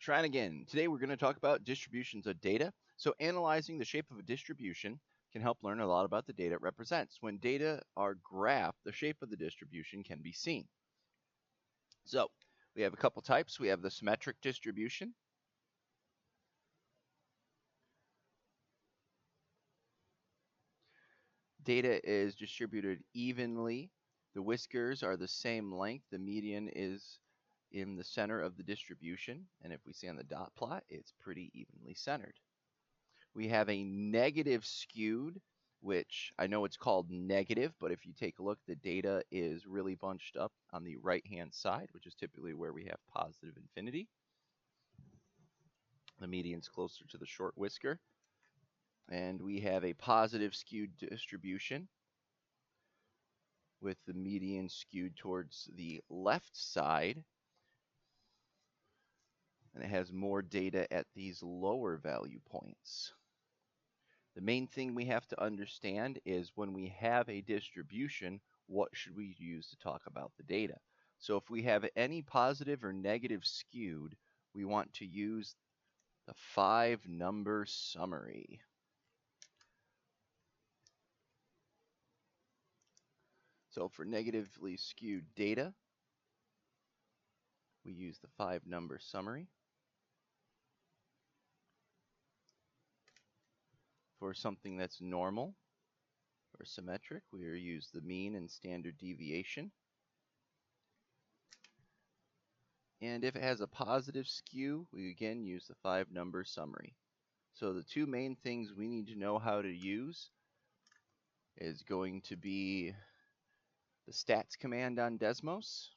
Trying again. Today we're going to talk about distributions of data. So analyzing the shape of a distribution can help learn a lot about the data it represents. When data are graphed, the shape of the distribution can be seen. So we have a couple types. We have the symmetric distribution. Data is distributed evenly. The whiskers are the same length. The median is in the center of the distribution. And if we see on the dot plot, it's pretty evenly centered. We have a negative skewed, which I know it's called negative, but if you take a look, the data is really bunched up on the right-hand side, which is typically where we have positive infinity. The median's closer to the short whisker. And we have a positive skewed distribution with the median skewed towards the left side. And it has more data at these lower value points. The main thing we have to understand is when we have a distribution, what should we use to talk about the data? So if we have any positive or negative skewed, we want to use the 5-number summary. So for negatively skewed data, we use the 5-number summary. For something that's normal or symmetric, we use the mean and standard deviation. And if it has a positive skew, we again use the 5-number summary. So the two main things we need to know how to use is going to be the stats command on Desmos,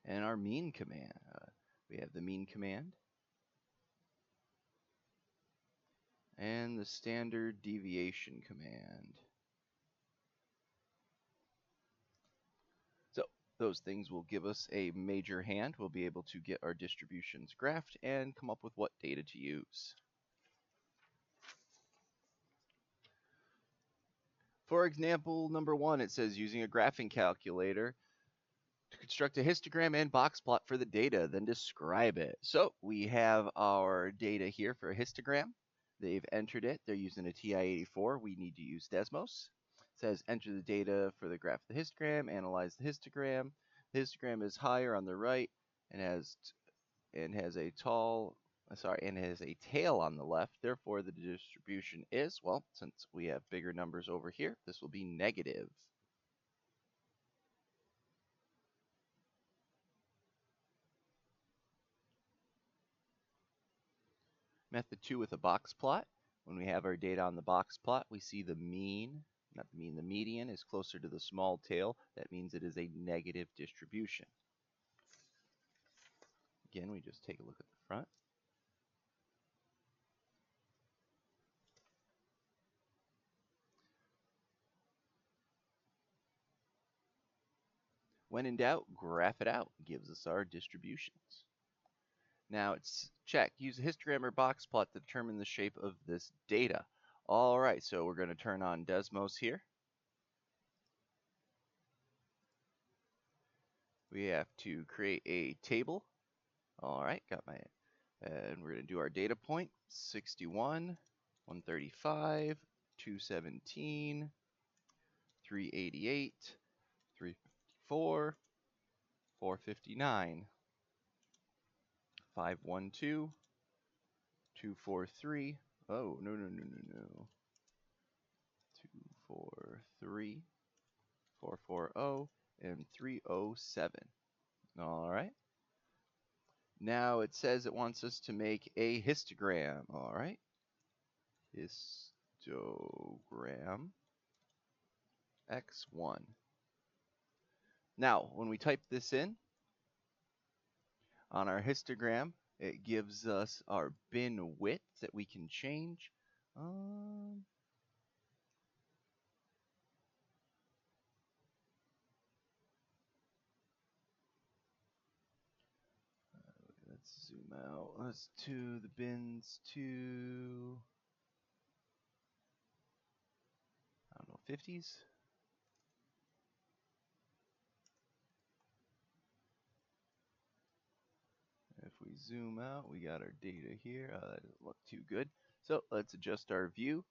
and our mean command. We have the mean command and the standard deviation command. So those things will give us a major hand. We'll be able to get our distributions graphed and come up with what data to use. For example, number 1, it says using a graphing calculator to construct a histogram and box plot for the data, then describe it. So we have our data here for a histogram. They've entered it. They're using a TI-84. We need to use Desmos. It says enter the data for the graph of the histogram, analyze the histogram. The histogram is higher on the right and has a tail on the left. Therefore, the distribution is, well, since we have bigger numbers over here, this will be negative. Method 2 with a box plot. When we have our data on the box plot, we see the mean, not the mean, the median is closer to the small tail. That means it is a negative distribution. Again, we just take a look at the front. When in doubt, graph it out. Gives us our distributions. Now it's checked. Use a histogram or box plot to determine the shape of this data. All right, so we're going to turn on Desmos here. We have to create a table. All right, and we're going to do our data point, 61, 135, 217, 388, 354, 459, 512, 243. Oh, no. 243, 440, and 307. All right. Now it says it wants us to make a histogram. All right. Histogram X1. Now, when we type this in on our histogram, it gives us our bin width that we can change. Let's zoom out. Let's do the bins to, I don't know, 50s? we zoom out, we got our data here. That doesn't look too good. So let's adjust our view.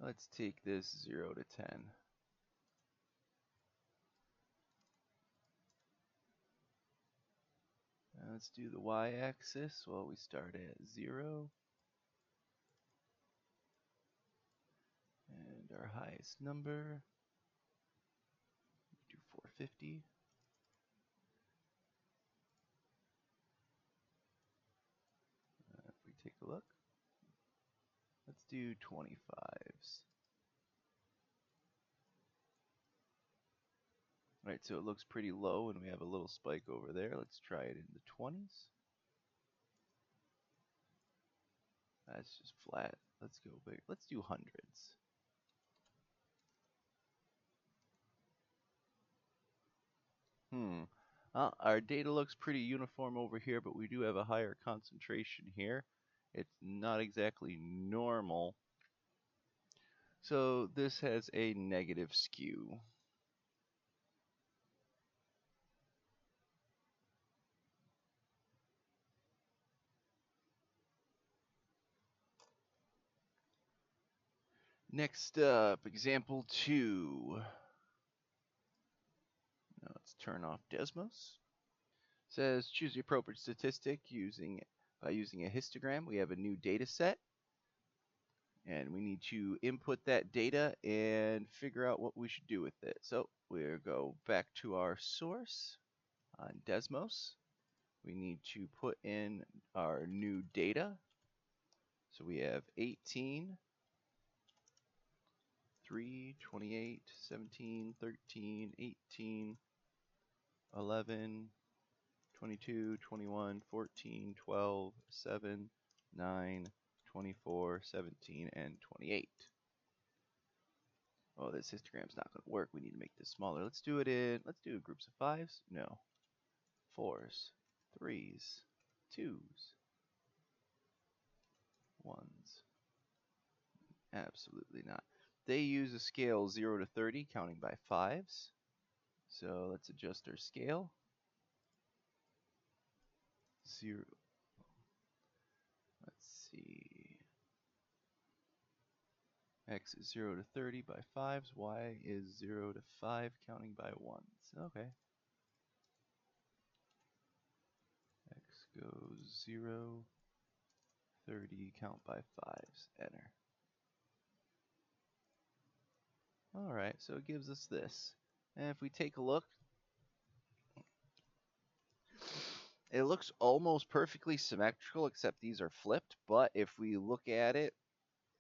Let's take this 0 to 10. Let's do the y-axis. Well, we start at 0. And our highest number, do 450. If we take a look, let's do 25s. All right, so it looks pretty low and we have a little spike over there. Let's try it in the 20s. That's just flat. Let's go big. Let's do hundreds. Our data looks pretty uniform over here, but we do have a higher concentration here. It's not exactly normal. So this has a negative skew. Next up, example 2. Now let's turn off Desmos. Says choose the appropriate statistic by using a histogram. We have a new data set, and we need to input that data and figure out what we should do with it. So we'll go back to our source on Desmos. We need to put in our new data. So we have 18, 3, 28, 17, 13, 18, 11, 22, 21, 14, 12, 7, 9, 24, 17, and 28. Oh, this histogram's not going to work. We need to make this smaller. Let's do groups of 5s. No. 4s, 3s, 2s, 1s. Absolutely not. They use a scale 0 to 30, counting by 5s. So let's adjust our scale. 0. Let's see. X is 0 to 30 by 5s. Y is 0 to 5, counting by 1s. Okay. X goes 0, 30, count by 5s. Enter. Alright, so it gives us this. And if we take a look, it looks almost perfectly symmetrical, except these are flipped. But if we look at it,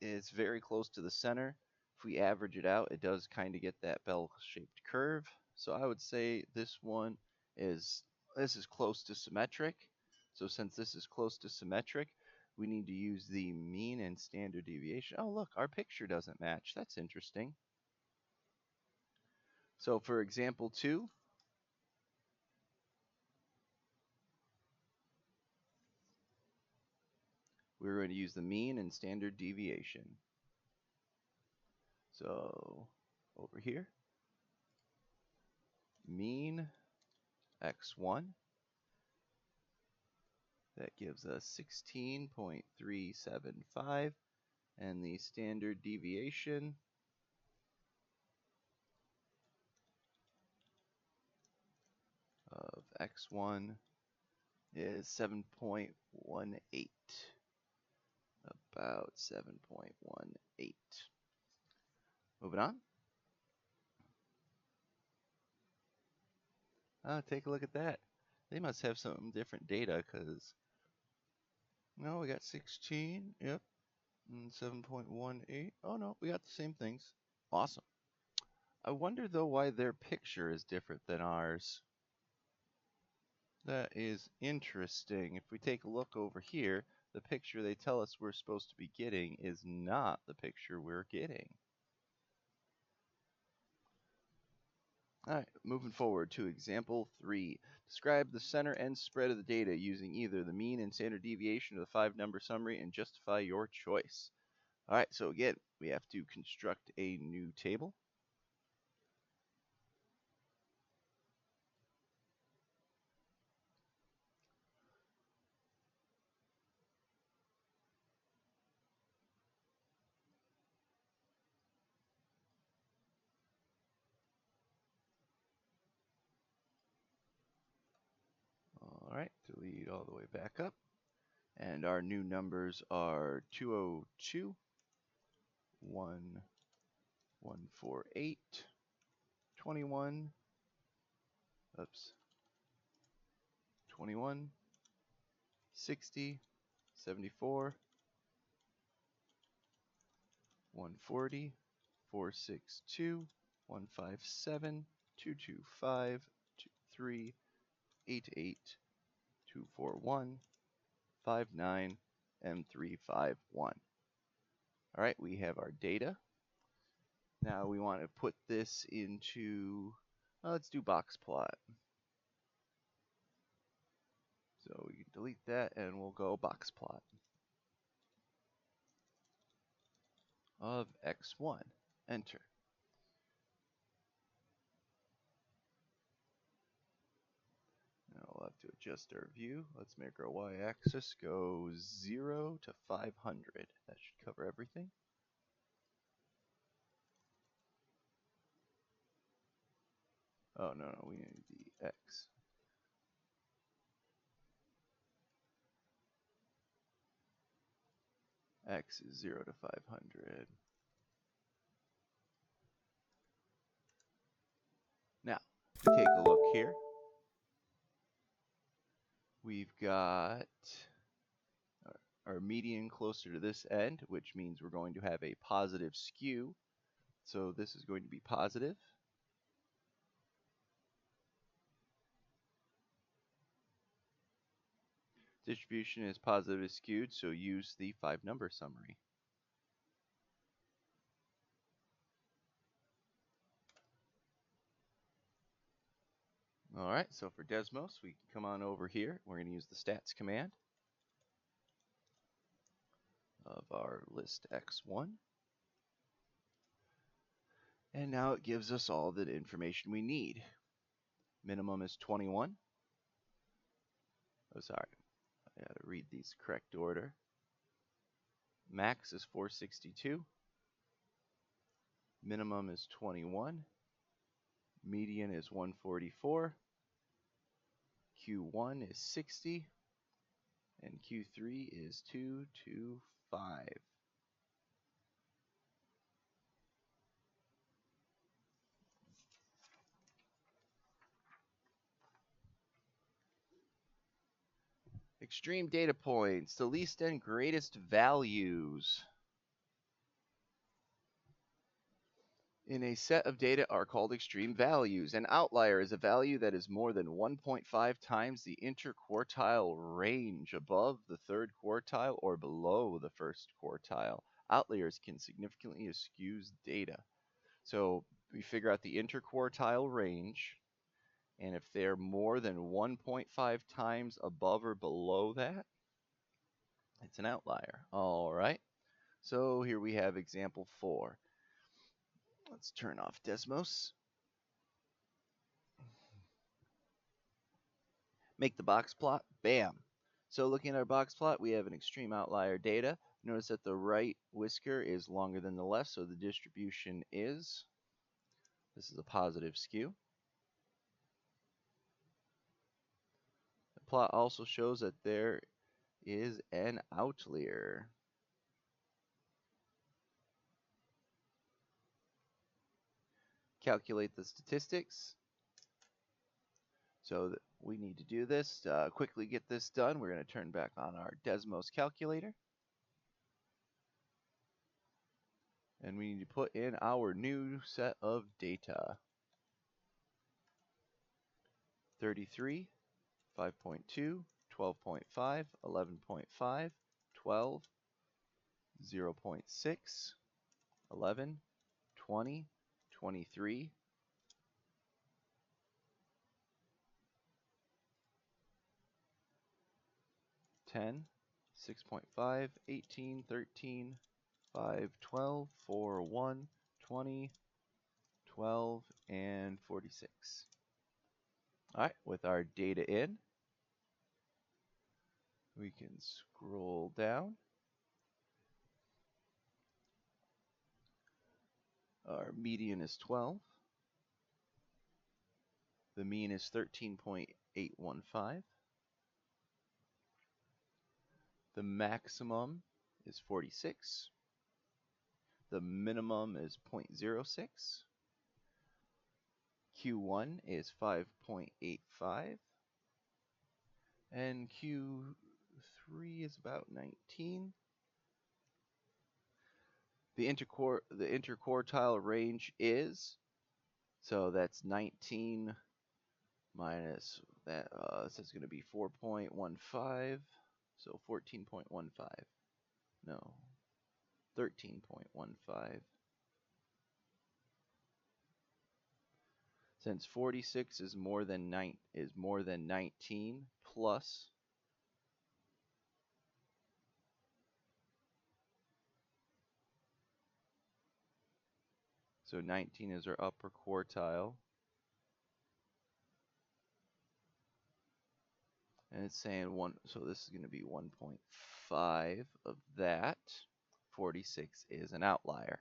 it's very close to the center. If we average it out, it does kind of get that bell-shaped curve. So I would say this is close to symmetric. So since this is close to symmetric, we need to use the mean and standard deviation. Oh, look, our picture doesn't match. That's interesting. So for example 2, we're going to use the mean and standard deviation. So over here, mean x1, that gives us 16.375, and the standard deviation of x1 is 7.18, about 7.18. Moving on. Take a look at that. They must have some different data, because no, we got 16, yep, and 7.18. Oh no, we got the same things. Awesome. I wonder though why their picture is different than ours. That is interesting. If we take a look over here, the picture they tell us we're supposed to be getting is not the picture we're getting. Alright, moving forward to example 3. Describe the center and spread of the data using either the mean and standard deviation or the 5-number summary and justify your choice. All right, so again, we have to construct a new table. All right, delete all the way back up. And our new numbers are 202, 1, 148, 21, oops, 21, 60, 74, 140, 462, 157, 225, 23, 88, 241, 59, and 351. All right, we have our data. Now we want to put this into, let's do box plot. So we can delete that and we'll go box plot of x1. Enter. Now we'll have to adjust our view. Let's make our y-axis go 0 to 500. That should cover everything. Oh, no, we need the x. X is 0 to 500. Now, to take a look here, we've got our median closer to this end, which means we're going to have a positive skew. So this is going to be positive. Distribution is positively skewed, so use the 5-number summary. All right, so for Desmos, we can come on over here. We're going to use the stats command of our list x1. And now it gives us all the information we need. Minimum is 21. Oh, sorry. I got to read these correct order. Max is 462. Minimum is 21. Median is 144. Q1 is 60. And Q3 is 225. Extreme data points, the least and greatest values in a set of data are called extreme values. An outlier is a value that is more than 1.5 times the interquartile range, above the third quartile or below the first quartile. Outliers can significantly skew data. So we figure out the interquartile range, and if they're more than 1.5 times above or below that, it's an outlier. All right. So here we have example 4. Let's turn off Desmos. Make the box plot. Bam. So looking at our box plot, we have an extreme outlier data. Notice that the right whisker is longer than the left, so the distribution is, this is a positive skew. The plot also shows that there is an outlier. Calculate the statistics. So we need to do this. Quickly get this done. We're going to turn back on our Desmos calculator. And we need to put in our new set of data. 33, 5.2, 12.5, 11.5, 12, 0.6, 11, 20, 23, 10, 6.5, 18, 13, 5, 12, 4, 1, 20, 12, and 46. All right, with our data in, we can scroll down. Our median is 12. The mean is 13.815. The maximum is 46. The minimum is 0.06. Q1 is 5.85. And Q3 is about 19. The interquartile range is, so that's 19 minus that, so it's going to be 4.15, so 14.15. No, 13.15. Since 46 is more than 19 plus so 19 is our upper quartile. And it's saying one, so this is going to be 1.5 of that. 46 is an outlier.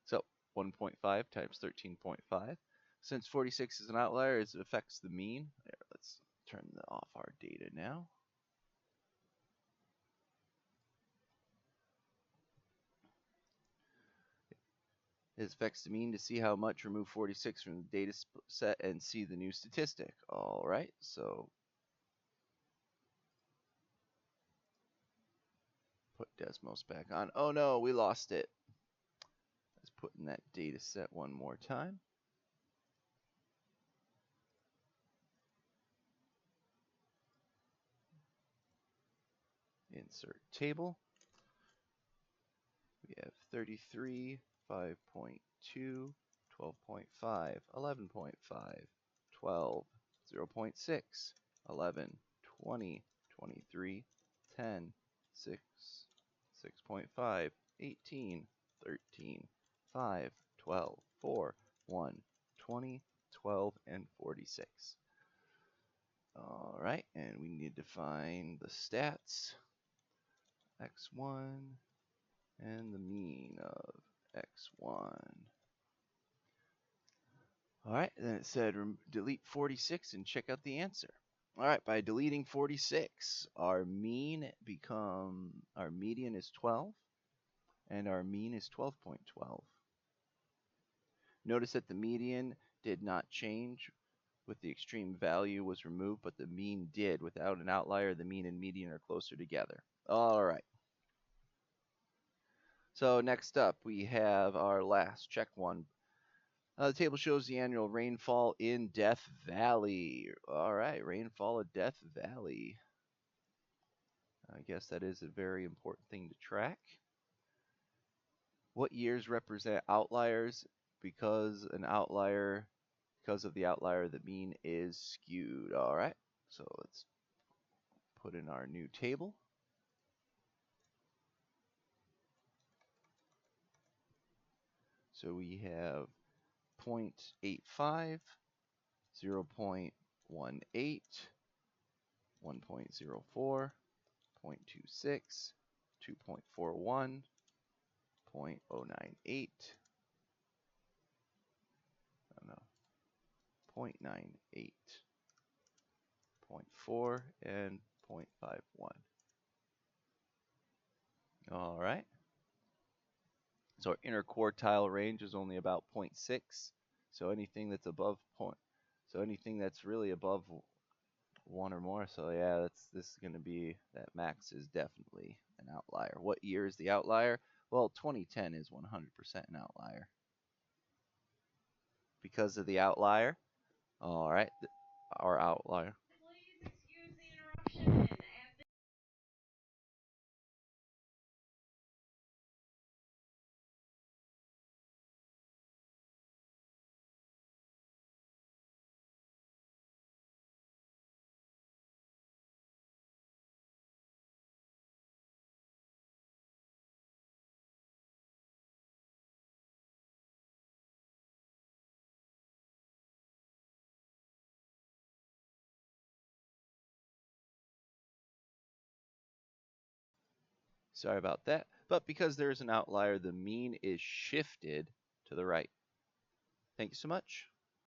So 1.5 times 13.5. Since 46 is an outlier, it affects the mean. There, let's turn off our data now. It affects the mean to see how much. Remove 46 from the data set and see the new statistic. All right, so put Desmos back on. Oh no, we lost it. Let's put in that data set one more time. Insert table. We have 33, 5.2, 12.5, 11.5, 12, 0.6, 11, 20, 23, 10, 6, 6.5, 18, 13, 5, 12, 4, 1, 20, 12, and 46. All right, and we need to find the stats, x1, and the mean of x1. All right, then it said delete 46 and check out the answer. All right, by deleting 46, our median is 12, and our mean is 12.12. Notice that the median did not change with the extreme value was removed, but the mean did. Without an outlier, the mean and median are closer together. All right. So next up, we have our last check one. The table shows the annual rainfall in Death Valley. All right, rainfall of Death Valley. I guess that is a very important thing to track. What years represent outliers? Because of the outlier, the mean is skewed. All right, so let's put in our new table. So we have 0.85, 0.18, 1.04, 0.26, 2.41, 0.098, 0.98, 0.4, and 0.51. All right. So our interquartile range is only about 0.6. So anything that's above anything that's really above 1 or more. So yeah, this is going to be, that max is definitely an outlier. What year is the outlier? Well, 2010 is 100% an outlier. Because of the outlier. All right, our outlier. Please excuse the interruption. Sorry about that. But because there is an outlier, the mean is shifted to the right. Thank you so much.